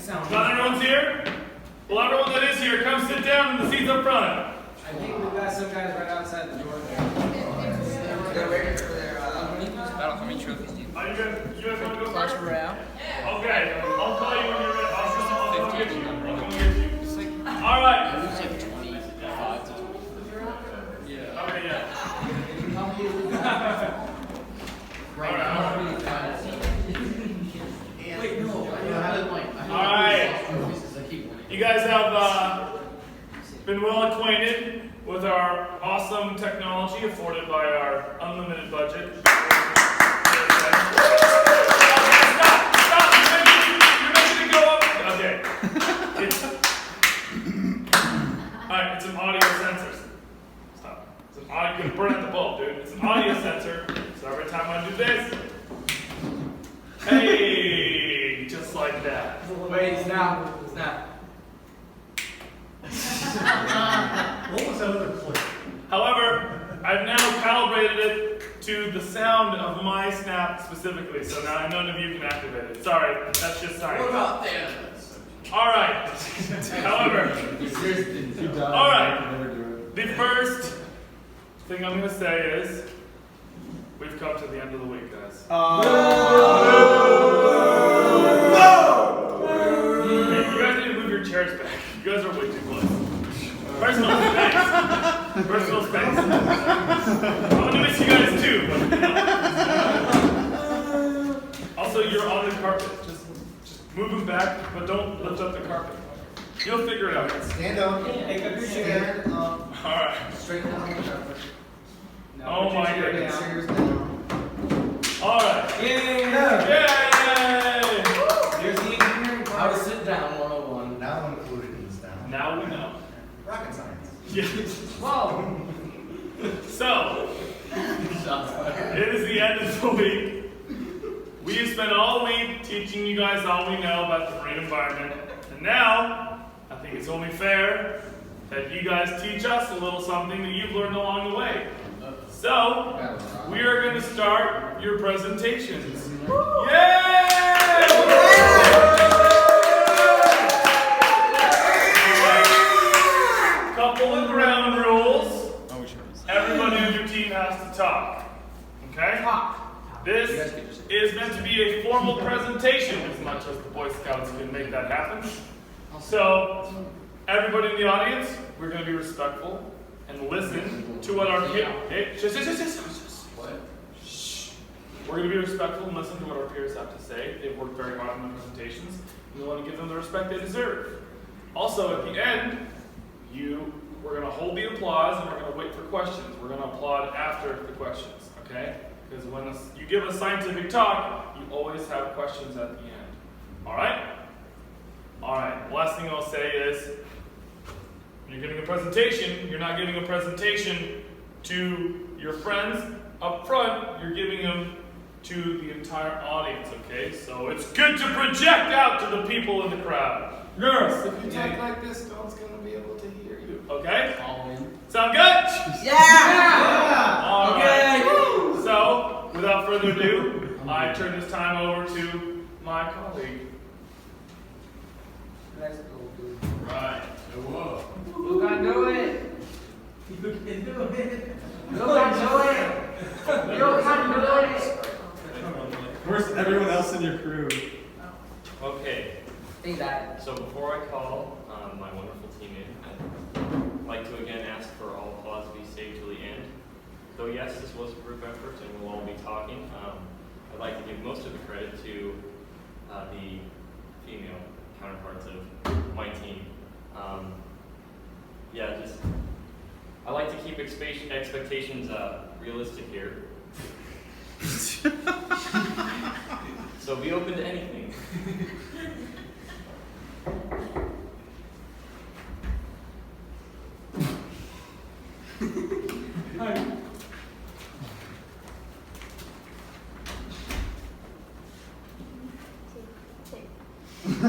Not everyone's here? Well, everyone that is here, come sit down in the seats up front. I think we've got some guys right outside the door there. They're waiting for their Battle, how many trophies do you Are you guys want to go Clash first? Royale? Okay, I'll call you when you're ready. I'll come get you. All right. It's like 25 to 20. Yeah. Okay, yeah. All right. You guys have been well acquainted with our awesome technology afforded by our unlimited budget. Stop! You're making it go up. Okay. Alright, it's an audio sensor. Stop. It's an audio. You're gonna burn out the bulb, dude. It's an audio sensor. So every time I do this, hey, just like that. Wait, snap. What was that other clip? However, I've now calibrated it to the sound of my snap specifically, so now none of you can activate it. Sorry, that's just science. What about them? Alright. However, alright. The first thing I'm going to say is, we've come to the end of the week, guys. Hey, you guys need to move your chairs back. You guys are way too close. Personal space. Personal space. I'm going to miss you guys too. But, also, you're on the carpet. Just move them back, but don't lift up the carpet. You'll figure it out. Stand up. Pick up your chair. Alright. Straighten out the carpet. Oh my goodness. All Alright. Yay! Yay! Here's the engineering part. How to sit down 101. Now included in this down. Now we know. Rocket science. Yes. Whoa! So, it is the end of the week. We have spent all week teaching you guys all we know about the marine environment. And now, I think it's only fair that you guys teach us a little something that you've learned along the way. So, we are going to start your presentations. Yay! Couple of ground rules. Everybody on your team has to talk. Okay? This is meant to be a formal presentation as much as the Boy Scouts can make that happen. So, everybody in the audience, we're going to be respectful and listen to what our peers. Hey, shh. We're going to be respectful and listen to what our peers have to say. They've worked very hard on their presentations. We want to give them the respect they deserve. Also, at the end, we're going to hold the applause and we're going to wait for questions. We're going to applaud after the questions, okay? Because when you give a scientific talk, you always have questions at the end. Alright? Alright, the last thing I'll say is, when you're giving a presentation, you're not giving a presentation to your friends up front, you're giving them to the entire audience, okay? So it's good to project out to the people in the crowd. Yes! If you talk like this, no one's going to be able to hear you, okay? Sound good? Yeah! All Okay. right. So, without further ado, I turn this time over to my colleague. Let's go, dude. Right. Whoa. Who can do it? You can do it. You can do it. You can do it. Where's everyone else in your crew? Okay, Say that. so before I call my wonderful team in, I'd like to again ask for all applause to be saved till the end. Though yes, this was a group effort and we'll all be talking, I'd like to give most of the credit to the female counterparts of my team. I like to keep expectations realistic here. So be open to anything.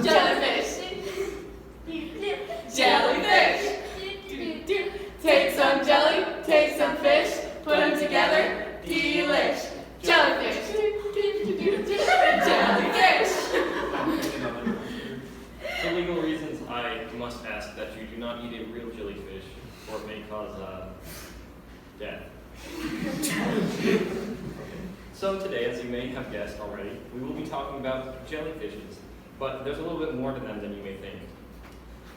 Jellyfish. Jellyfish. Take some jelly, take some fish, put them together, delish. Jellyfish. Jellyfish. I must ask that you do not eat a real jellyfish, or it may cause death. So today, as you may have guessed already, we will be talking about jellyfishes, but there's a little bit more to them than you may think.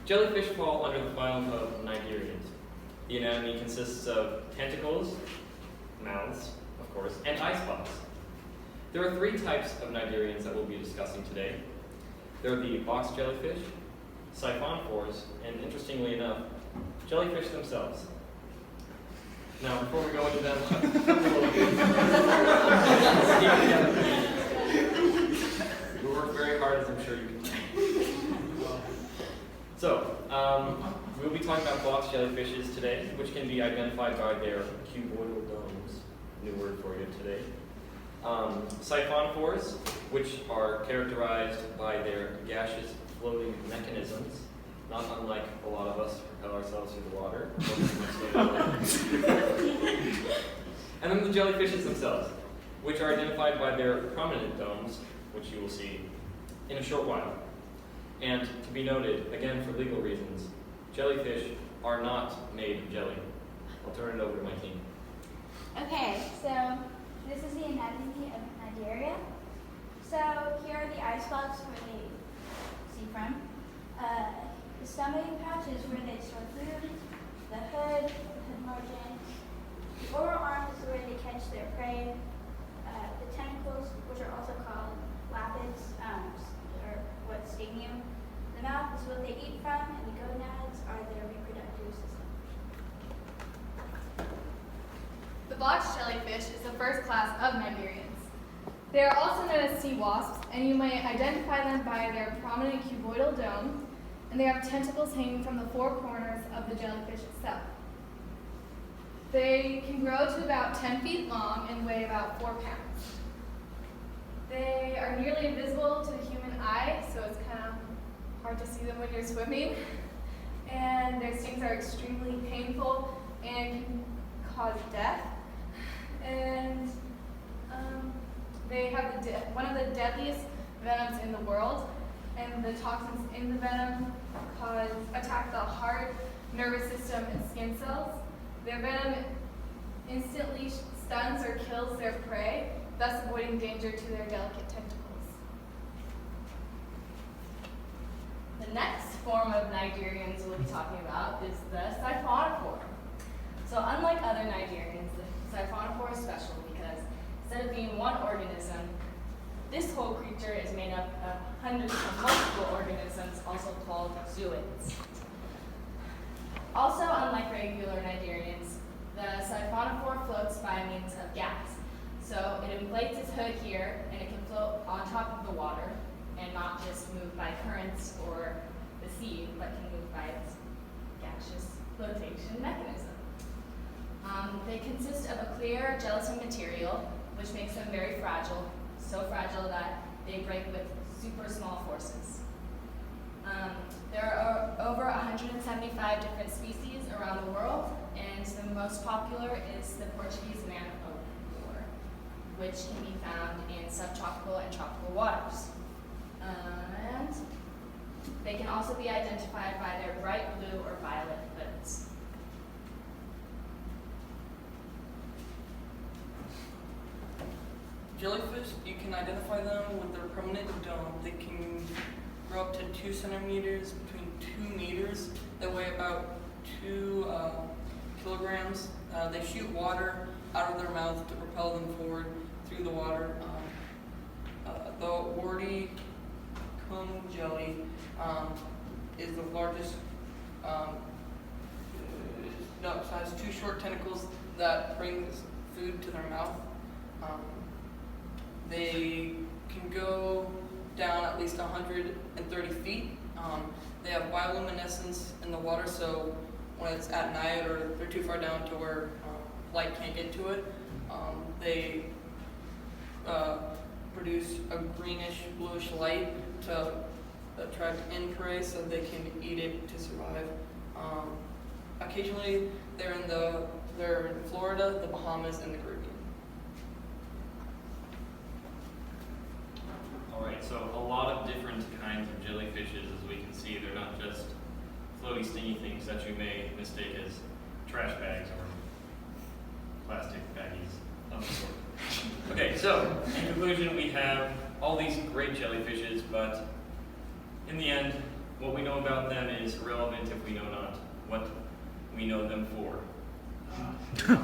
Jellyfish fall under the phylum of Nigerians. The anatomy consists of tentacles, mouths, of course, and eye spots. There are 3 types of Nigerians that we'll be discussing today. There are the box jellyfish, siphonophores, and interestingly enough, jellyfish themselves. Now, before we go into them, we work very hard, as I'm sure you can tell. So, we'll be talking about box jellyfishes today, which can be identified by their cuboidal domes. New word for you today. Siphonophores, which are characterized by their gaseous floating mechanisms, not unlike a lot of us who propel ourselves through the water. And then the jellyfishes themselves, which are identified by their prominent domes, which you will see in a short while. And to be noted, again for legal reasons, jellyfish are not made of jelly. I'll turn it over to my team. Okay, so this is the anatomy of Nigeria. So here are the eye spots where they see from. The stomach pouch is where they store food. The hood margin. The oral arm is where they catch their prey. The tentacles, which are also called lapids, or what sting you. The mouth is what they eat from, and the gonads are their reproductive system. The box jellyfish is the first class of Nigerians. They are also known as sea wasps, and you may identify them by their prominent cuboidal dome, and they have tentacles hanging from the 4 corners of the jellyfish itself. They can grow to about 10 feet long and weigh about 4 pounds. They are nearly invisible to the human eye, so it's kind of hard to see them when you're swimming. And their stings are extremely painful and can cause death. And they have one of the deadliest venoms in the world, and the toxins in the venom attack the heart, nervous system, and skin cells. Their venom instantly stuns or kills their prey, thus avoiding danger to their delicate tentacles. The next form of Nigerians we'll be talking about is the siphonophore. So unlike other Nigerians, the siphonophore is special because instead of being one organism, this whole creature is made up of hundreds of multiple organisms, also called zooids. Also, unlike regular Nigerians, the siphonophore floats by means of gas. So it inflates its hood here, and it can float on top of the water, and not just move by currents or the sea, but can move by its gaseous flotation mechanism. They consist of a clear gelatin material, which makes them very fragile, so fragile that they break with super small forces. There are over 175 different species around the world, and the most popular is the Portuguese man-o'-war, which can be found in subtropical and tropical waters. And they can also be identified by their bright blue or violet hoods. Jellyfish, you can identify them with their permanent dome. They can grow up to 2 centimeters, between 2 meters. They weigh about 2 kilograms. They shoot water out of their mouth to propel them forward through the water. The warty comb jelly is the largest. It has 2 short tentacles that bring food to their mouth. They can go down at least 130 feet. They have bioluminescence in the water, so when it's at night or they're too far down to where light can't get to it, they produce a greenish, bluish light to attract in prey so they can eat it to survive. Occasionally, they're in Florida, the Bahamas, and the Caribbean. Alright, so a lot of different kinds of jellyfishes, as we can see. They're not just floaty, stingy things that you may mistake as trash bags or plastic baggies of the sort. Okay, so in conclusion, we have all these great jellyfishes, but in the end, what we know about them is irrelevant if we know not what we know them for.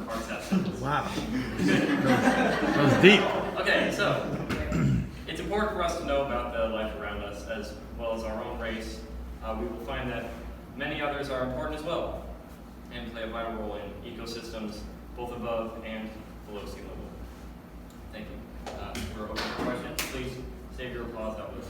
Parts that sentence. Wow. That was deep. Okay, so it's important for us to know about the life around us as well as our own race. We will find that many others are important as well and play a vital role in ecosystems both above and below sea level. Thank you. We're open for questions. Please save your applause. That was